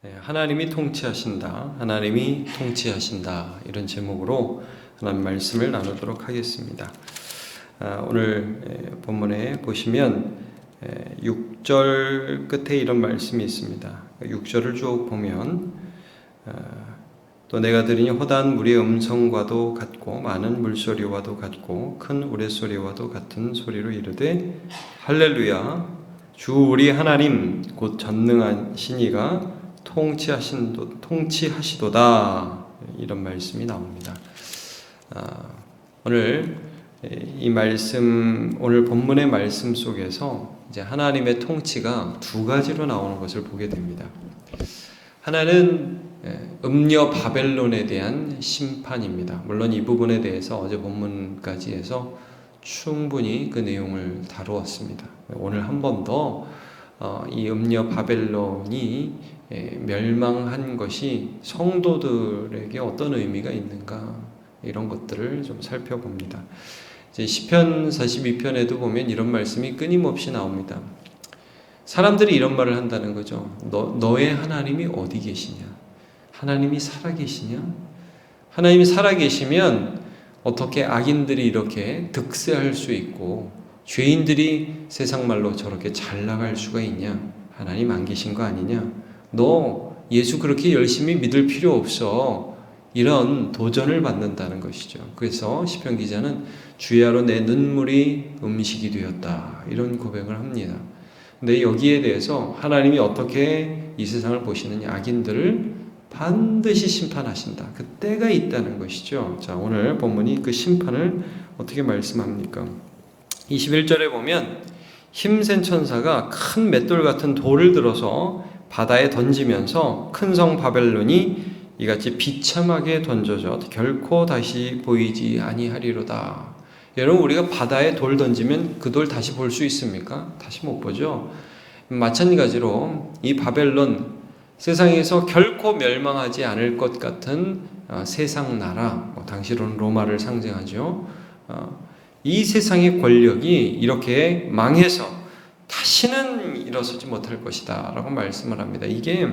네, 하나님이 통치하신다. 하나님이 통치하신다. 이런 제목으로 하나님 말씀을 나누도록 하겠습니다. 오늘 본문에 보시면 6절 끝에 이런 말씀이 있습니다. 6절을 쭉 보면 또 내가 들으니 허다한 물의 음성과도 같고 많은 물소리와도 같고 큰 우레소리와도 같은 소리로 이르되 할렐루야 주 우리 하나님 곧 전능한 신이가 통치하시도다. 이런 말씀이 나옵니다. 오늘 이 말씀, 오늘 본문의 말씀 속에서 이제 하나님의 통치가 두 가지로 나오는 것을 보게 됩니다. 하나는 음녀 바벨론에 대한 심판입니다. 물론 이 부분에 대해서 어제 본문까지 해서 충분히 그 내용을 다루었습니다. 오늘 한 번 더 이 음녀 바벨론이 멸망한 것이 성도들에게 어떤 의미가 있는가, 이런 것들을 좀 살펴봅니다. 이제 시편 42편에도 보면 이런 말씀이 끊임없이 나옵니다. 사람들이 이런 말을 한다는 거죠. 너의 하나님이 어디 계시냐? 하나님이 살아계시냐? 하나님이 살아계시면 어떻게 악인들이 이렇게 득세할 수 있고 죄인들이 세상 말로 저렇게 잘 나갈 수가 있냐? 하나님 안 계신 거 아니냐? 너 예수 그렇게 열심히 믿을 필요 없어. 이런 도전을 받는다는 것이죠. 그래서 시편 기자는 주야로 내 눈물이 음식이 되었다. 이런 고백을 합니다. 근데 여기에 대해서 하나님이 어떻게 이 세상을 보시느냐? 악인들을 반드시 심판하신다. 그 때가 있다는 것이죠. 자, 오늘 본문이 그 심판을 어떻게 말씀합니까? 21절에 보면 힘센 천사가 큰 맷돌 같은 돌을 들어서 바다에 던지면서 큰 성 바벨론이 이같이 비참하게 던져져 결코 다시 보이지 아니하리로다. 여러분, 우리가 바다에 돌 던지면 그 돌 다시 볼 수 있습니까? 다시 못 보죠. 마찬가지로 이 바벨론, 세상에서 결코 멸망하지 않을 것 같은 세상 나라, 당시로는 로마를 상징하죠. 이 세상의 권력이 이렇게 망해서 다시는 일어서지 못할 것이다 라고 말씀을 합니다. 이게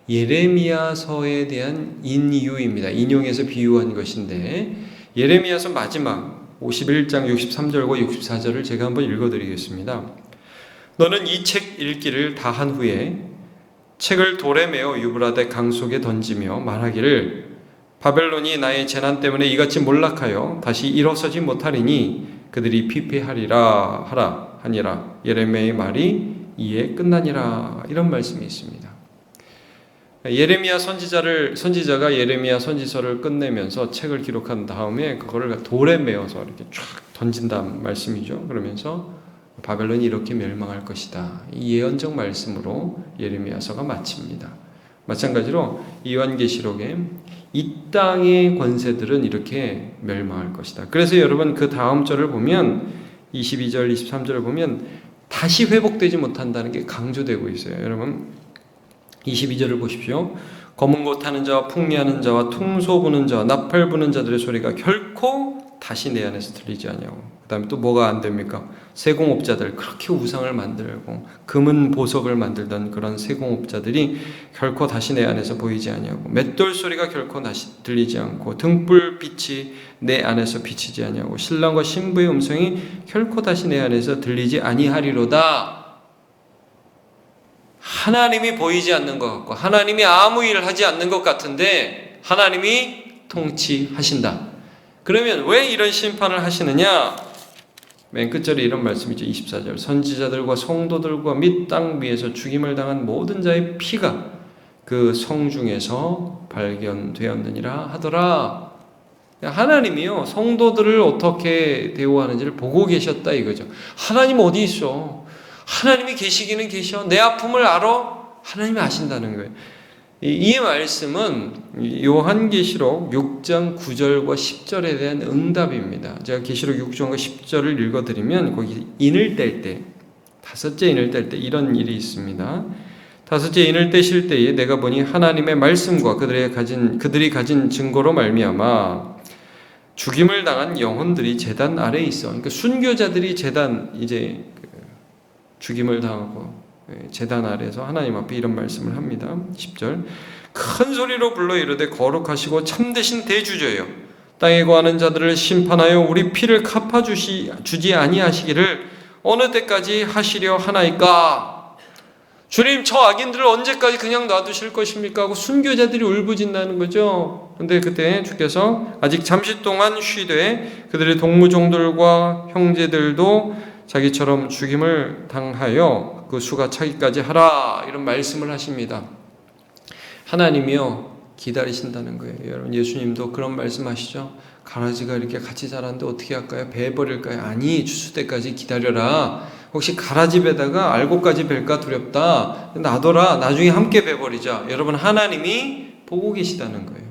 예레미야서에 대한 인유입니다. 인용해서 비유한 것인데, 예레미야서 마지막 51장 63절과 64절을 제가 한번 읽어드리겠습니다. 너는 이 책 읽기를 다 한 후에 책을 돌에 메어 유브라데 강 속에 던지며 말하기를 바벨론이 나의 재난 때문에 이같이 몰락하여 다시 일어서지 못하리니 그들이 피폐하리라 하니라. 예레미야의 말이 이에 끝나니라. 이런 말씀이 있습니다. 예레미야 선지자가 예레미야 선지서를 끝내면서 책을 기록한 다음에 그거를 돌에 메어서 이렇게 쫙 던진다는 말씀이죠. 그러면서 바벨론이 이렇게 멸망할 것이다. 이 예언적 말씀으로 예레미야서가 마칩니다. 마찬가지로 요한계시록에 이 땅의 권세들은 이렇게 멸망할 것이다. 그래서 여러분 그 다음 절을 보면 22절, 23절을 보면 다시 회복되지 못한다는 게 강조되고 있어요. 여러분 22절을 보십시오. 검은 고 타는 자와 풍미하는 자와 퉁소 부는 자와 나팔 부는 자들의 소리가 결코 다시 내 안에서 들리지 않냐고. 그 다음에 또 뭐가 안 됩니까? 세공업자들, 그렇게 우상을 만들고 금은 보석을 만들던 그런 세공업자들이 결코 다시 내 안에서 보이지 않냐고. 맷돌 소리가 결코 다시 들리지 않고 등불빛이 내 안에서 비치지 않냐고. 신랑과 신부의 음성이 결코 다시 내 안에서 들리지 아니하리로다. 하나님이 보이지 않는 것 같고 하나님이 아무 일을 하지 않는 것 같은데 하나님이 통치하신다. 그러면 왜 이런 심판을 하시느냐? 맨 끝절에 이런 말씀이죠. 24절. 선지자들과 성도들과 및 땅 위에서 죽임을 당한 모든 자의 피가 그 성 중에서 발견되었느니라 하더라. 하나님이요, 성도들을 어떻게 대우하는지를 보고 계셨다 이거죠. 하나님 어디 있어? 하나님이 계시기는 계셔. 내 아픔을 알아? 하나님이 아신다는 거예요. 이 말씀은 요한계시록 6장 9절과 10절에 대한 응답입니다. 제가 계시록 6장과 10절을 읽어드리면 거기 인을 뗄 때, 다섯째 인을 뗄 때 이런 일이 있습니다. 다섯째 인을 떼실 때에 내가 보니 하나님의 말씀과 그들이 가진 증거로 말미암아 죽임을 당한 영혼들이 제단 아래에 있어. 그러니까 순교자들이 제단 이제 죽임을 당하고 제단 아래에서 하나님 앞에 이런 말씀을 합니다. 10절 큰 소리로 불러 이르되 거룩하시고 참되신 대주저여 땅에 거하는 자들을 심판하여 우리 피를 갚아주지 아니하시기를 어느 때까지 하시려 하나이까. 주님, 저 악인들을 언제까지 그냥 놔두실 것입니까? 하고 순교자들이 울부짖는다는 거죠. 근데 그때 주께서 아직 잠시 동안 쉬되 그들의 동무종들과 형제들도 자기처럼 죽임을 당하여 그 수가 차기까지 하라, 이런 말씀을 하십니다. 하나님이요 기다리신다는 거예요. 여러분, 예수님도 그런 말씀하시죠. 가라지가 이렇게 같이 자랐는데 어떻게 할까요? 베어버릴까요? 아니, 추수 때까지 기다려라. 혹시 가라집에다가 알곡까지 벨까 두렵다. 놔둬라. 나중에 함께 베어버리자. 여러분, 하나님이 보고 계시다는 거예요.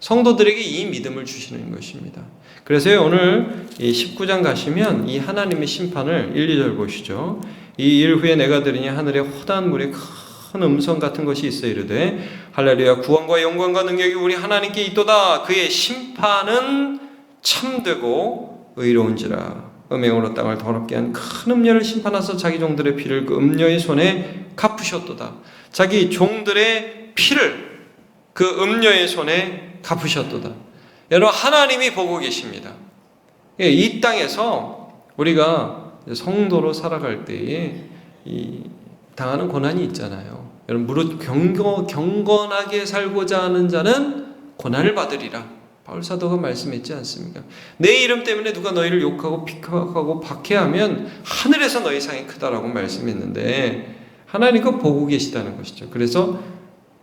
성도들에게 이 믿음을 주시는 것입니다. 그래서 오늘 이 19장 가시면 이 하나님의 심판을 1, 2절 보시죠. 이 일 후에 내가 들으니 하늘에 허다한 물에 큰 음성 같은 것이 있어 이르되 할렐루야 구원과 영광과 능력이 우리 하나님께 있도다. 그의 심판은 참되고 의로운지라. 음행으로 땅을 더럽게 한 큰 음녀를 심판하사 자기 종들의 피를 그 음녀의 손에 갚으셨도다. 자기 종들의 피를 그 음녀의 손에 갚으셨도다. 여러분, 하나님이 보고 계십니다. 이 땅에서 우리가 성도로 살아갈 때에 이 당하는 고난이 있잖아요. 여러분, 무릇 경건하게 살고자 하는 자는 고난을 받으리라. 바울 사도가 말씀했지 않습니까? 내 이름 때문에 누가 너희를 욕하고 픽하고 박해하면 하늘에서 너희 상이 크다라고 말씀했는데 하나님은 보고 계시다는 것이죠. 그래서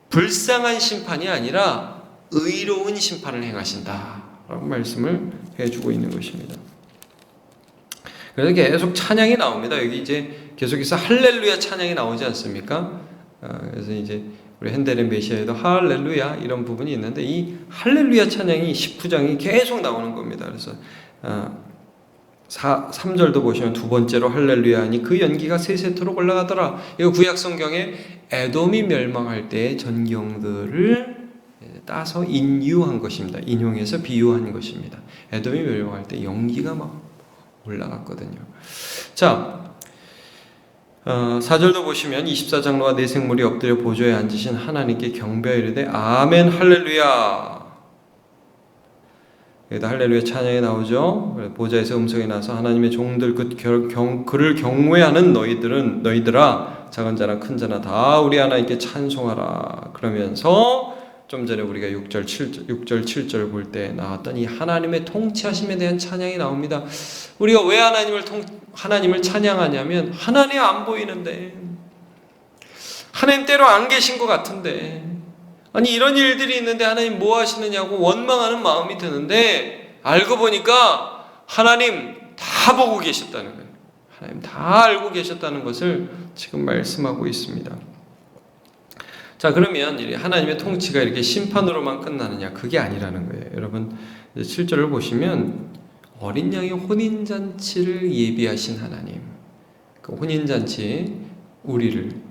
불쌍한 심판이 아니라 의로운 심판을 행하신다라고 말씀을 해주고 있는 것입니다. 그래서 계속 찬양이 나옵니다. 여기 이제 계속해서 할렐루야 찬양이 나오지 않습니까? 그래서 이제 우리 핸델의 메시아에도 할렐루야 이런 부분이 있는데 이 할렐루야 찬양이 19장이 계속 나오는 겁니다. 그래서 3절도 보시면 두 번째로 할렐루야 하니 그 연기가 세세토록 올라가더라. 이거 구약 성경에 에돔이 멸망할 때의 전경들을 따서 인유한 것입니다. 인용해서 비유한 것입니다. 에돔이 멸망할 때 연기가 막 올라갔거든요. 자, 4절도 보시면 24장로와 네 생물이 엎드려 보좌에 앉으신 하나님께 경배하여 이르되 아멘 할렐루야. 여기다 할렐루야 찬양이 나오죠. 보좌에서 음성이 나서 하나님의 종들 그를 경외하는 너희들아 작은 자나 큰 자나 다 우리 하나님께 찬송하라. 그러면서 좀 전에 우리가 6절 7절 볼 때 나왔던 이 하나님의 통치하심에 대한 찬양이 나옵니다. 우리가 왜 하나님을 찬양하냐면 하나님이 안 보이는데, 하나님 때로 안 계신 것 같은데, 아니 이런 일들이 있는데 하나님 뭐 하시느냐고 원망하는 마음이 드는데 알고 보니까 하나님 다 보고 계셨다는 거예요. 하나님 다 알고 계셨다는 것을 지금 말씀하고 있습니다. 자, 그러면 하나님의 통치가 이렇게 심판으로만 끝나느냐? 그게 아니라는 거예요. 여러분 7절을 보시면 어린 양의 혼인잔치를 예비하신 하나님, 그 혼인잔치 우리를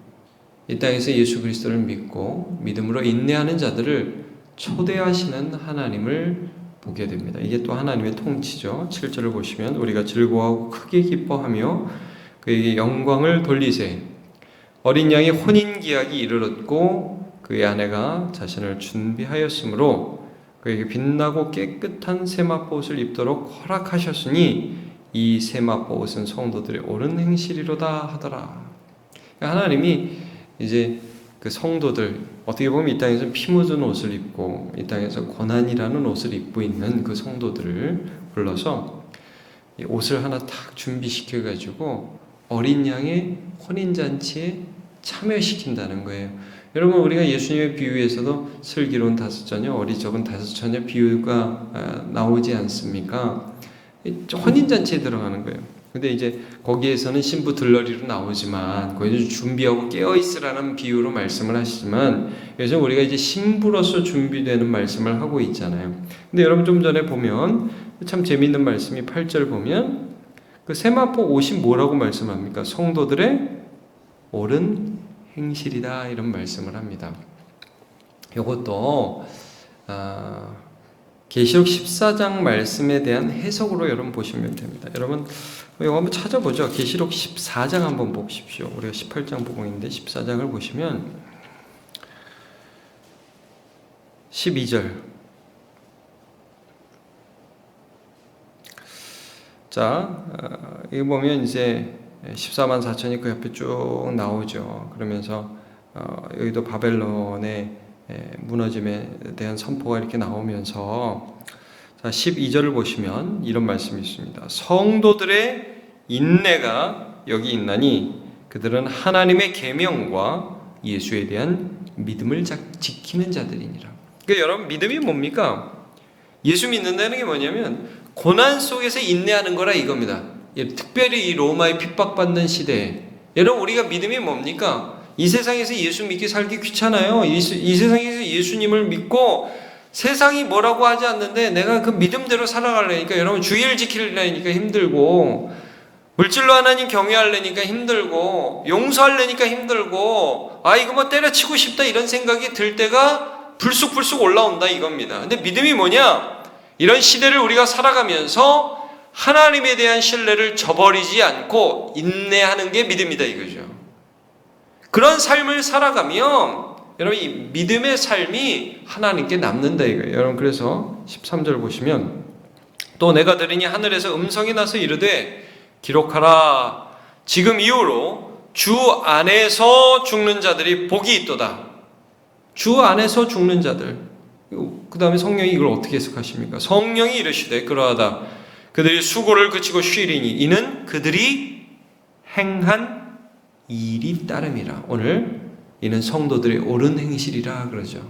이 땅에서 예수 그리스도를 믿고 믿음으로 인내하는 자들을 초대하시는 하나님을 보게 됩니다. 이게 또 하나님의 통치죠. 7절을 보시면 우리가 즐거워하고 크게 기뻐하며 그에게 영광을 돌리세. 어린 양의 혼인 기약이 이르렀고 그의 아내가 자신을 준비하였으므로 그에게 빛나고 깨끗한 세마포옷을 입도록 허락하셨으니 이 세마포옷은 성도들의 옳은 행실이로다 하더라. 하나님이 이제 그 성도들, 어떻게 보면 이 땅에서 피 묻은 옷을 입고 이 땅에서 고난이라는 옷을 입고 있는 그 성도들을 불러서 이 옷을 하나 탁 준비시켜 가지고 어린 양의 혼인잔치에 참여시킨다는 거예요. 여러분, 우리가 예수님의 비유에서도 슬기로운 다섯 처녀, 어리석은 다섯 처녀 비유가 나오지 않습니까? 혼인잔치에 들어가는 거예요. 근데 이제 거기에서는 신부 들러리로 나오지만 거기서 준비하고 깨어있으라는 비유로 말씀을 하시지만 요즘 우리가 이제 신부로서 준비되는 말씀을 하고 있잖아요. 근데 여러분 좀 전에 보면 참 재밌는 말씀이 8절 보면 그 세마포 옷이 뭐라고 말씀합니까? 성도들의 옳은 행실이다, 이런 말씀을 합니다. 이것도 계시록 14장 말씀에 대한 해석으로 여러분 보시면 됩니다. 여러분 이거 한번 찾아보죠. 계시록 14장 한번 보십시오. 우리가 18장 보고 있는데 14장을 보시면 12절. 자, 이거 보면 이제 14만 4천이 그 옆에 쭉 나오죠. 그러면서 여기도 바벨론의 무너짐에 대한 선포가 이렇게 나오면서 자, 12절을 보시면 이런 말씀이 있습니다. 성도들의 인내가 여기 있나니 그들은 하나님의 계명과 예수에 대한 믿음을 지키는 자들이니라. 그러니까 여러분 믿음이 뭡니까? 예수 믿는다는 게 뭐냐면 고난 속에서 인내하는 거라 이겁니다. 특별히 이 로마의 핍박받는 시대에 여러분 우리가 믿음이 뭡니까? 이 세상에서 예수 믿기 살기 귀찮아요. 이 세상에서 예수님을 믿고 세상이 뭐라고 하지 않는데 내가 그 믿음대로 살아가려니까 여러분 주의를 지키려니까 힘들고 물질로 하나님 경외하려니까 힘들고 용서하려니까 힘들고 이거 뭐 때려치고 싶다 이런 생각이 들 때가 불쑥불쑥 올라온다 이겁니다. 근데 믿음이 뭐냐? 이런 시대를 우리가 살아가면서 하나님에 대한 신뢰를 저버리지 않고 인내하는 게 믿음이다 이거죠. 그런 삶을 살아가면 여러분 이 믿음의 삶이 하나님께 남는다 이거예요. 여러분 그래서 13절 보시면 또 내가 들으니 하늘에서 음성이 나서 이르되 기록하라. 지금 이후로 주 안에서 죽는 자들이 복이 있도다. 주 안에서 죽는 자들. 그 다음에 성령이 이걸 어떻게 해석하십니까? 성령이 이르시되 그러하다. 그들이 수고를 그치고 쉬리니 이는 그들이 행한 일이 따름이라. 오늘 이는 성도들의 옳은 행실이라 그러죠.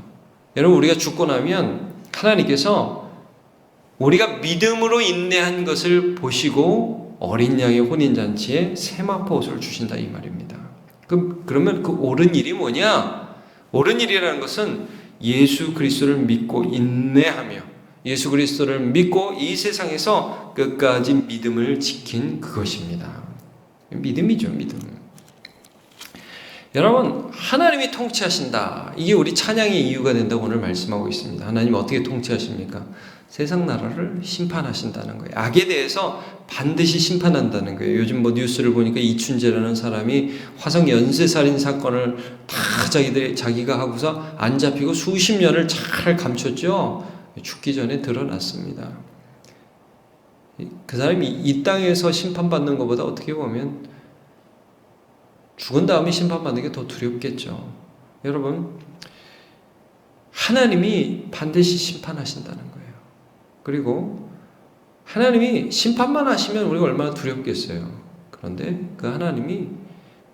여러분 우리가 죽고 나면 하나님께서 우리가 믿음으로 인내한 것을 보시고 어린 양의 혼인잔치에 세마포 옷을 주신다 이 말입니다. 그러면 그 옳은 일이 뭐냐? 옳은 일이라는 것은 예수 그리스도를 믿고 인내하며 예수 그리스도를 믿고 이 세상에서 끝까지 믿음을 지킨 그것입니다. 믿음이죠, 믿음. 여러분 하나님이 통치하신다. 이게 우리 찬양의 이유가 된다고 오늘 말씀하고 있습니다. 하나님 어떻게 통치하십니까? 세상 나라를 심판하신다는 거예요. 악에 대해서 반드시 심판한다는 거예요. 요즘 뭐 뉴스를 보니까 이춘재라는 사람이 화성 연쇄살인 사건을 다 자기가 하고서 안 잡히고 수십 년을 잘 감췄죠. 죽기 전에 드러났습니다. 그 사람이 이 땅에서 심판받는 것보다 어떻게 보면 죽은 다음에 심판받는 게 더 두렵겠죠. 여러분 하나님이 반드시 심판하신다는 거예요. 그리고 하나님이 심판만 하시면 우리가 얼마나 두렵겠어요. 그런데 그 하나님이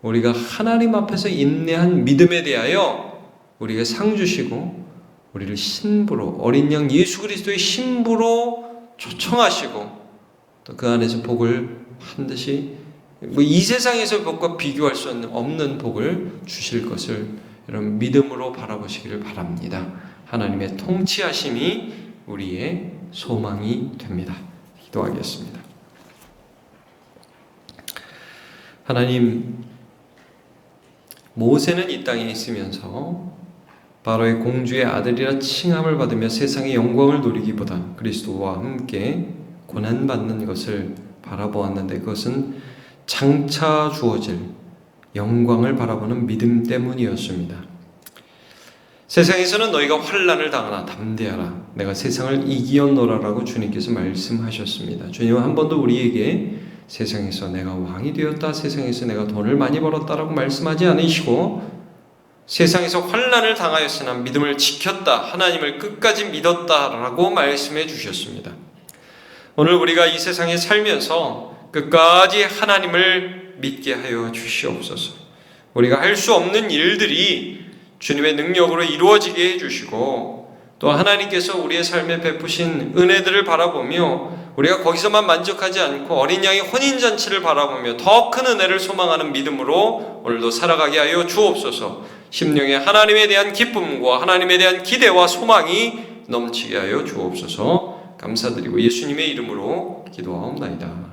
우리가 하나님 앞에서 인내한 믿음에 대하여 우리에게 상 주시고 우리를 신부로 어린 양 예수 그리스도의 신부로 초청하시고 또 그 안에서 복을 반드시 이 세상에서 복과 비교할 수 없는 복을 주실 것을 여러분 믿음으로 바라보시기를 바랍니다. 하나님의 통치하심이 우리의 소망이 됩니다. 기도하겠습니다. 하나님, 모세는 이 땅에 있으면서 바로의 공주의 아들이라 칭함을 받으며 세상의 영광을 누리기보다 그리스도와 함께 고난받는 것을 바라보았는데 그것은 장차 주어질 영광을 바라보는 믿음 때문이었습니다. 세상에서는 너희가 환난을 당하나 담대하라. 내가 세상을 이기었노라라고 주님께서 말씀하셨습니다. 주님은 한 번도 우리에게 세상에서 내가 왕이 되었다, 세상에서 내가 돈을 많이 벌었다라고 말씀하지 않으시고 세상에서 환난을 당하였으나 믿음을 지켰다, 하나님을 끝까지 믿었다라고 말씀해 주셨습니다. 오늘 우리가 이 세상에 살면서 끝까지 하나님을 믿게 하여 주시옵소서. 우리가 할 수 없는 일들이 주님의 능력으로 이루어지게 해주시고 또 하나님께서 우리의 삶에 베푸신 은혜들을 바라보며 우리가 거기서만 만족하지 않고 어린 양의 혼인잔치를 바라보며 더 큰 은혜를 소망하는 믿음으로 오늘도 살아가게 하여 주옵소서. 심령에 하나님에 대한 기쁨과 하나님에 대한 기대와 소망이 넘치게 하여 주옵소서. 감사드리고 예수님의 이름으로 기도하옵나이다.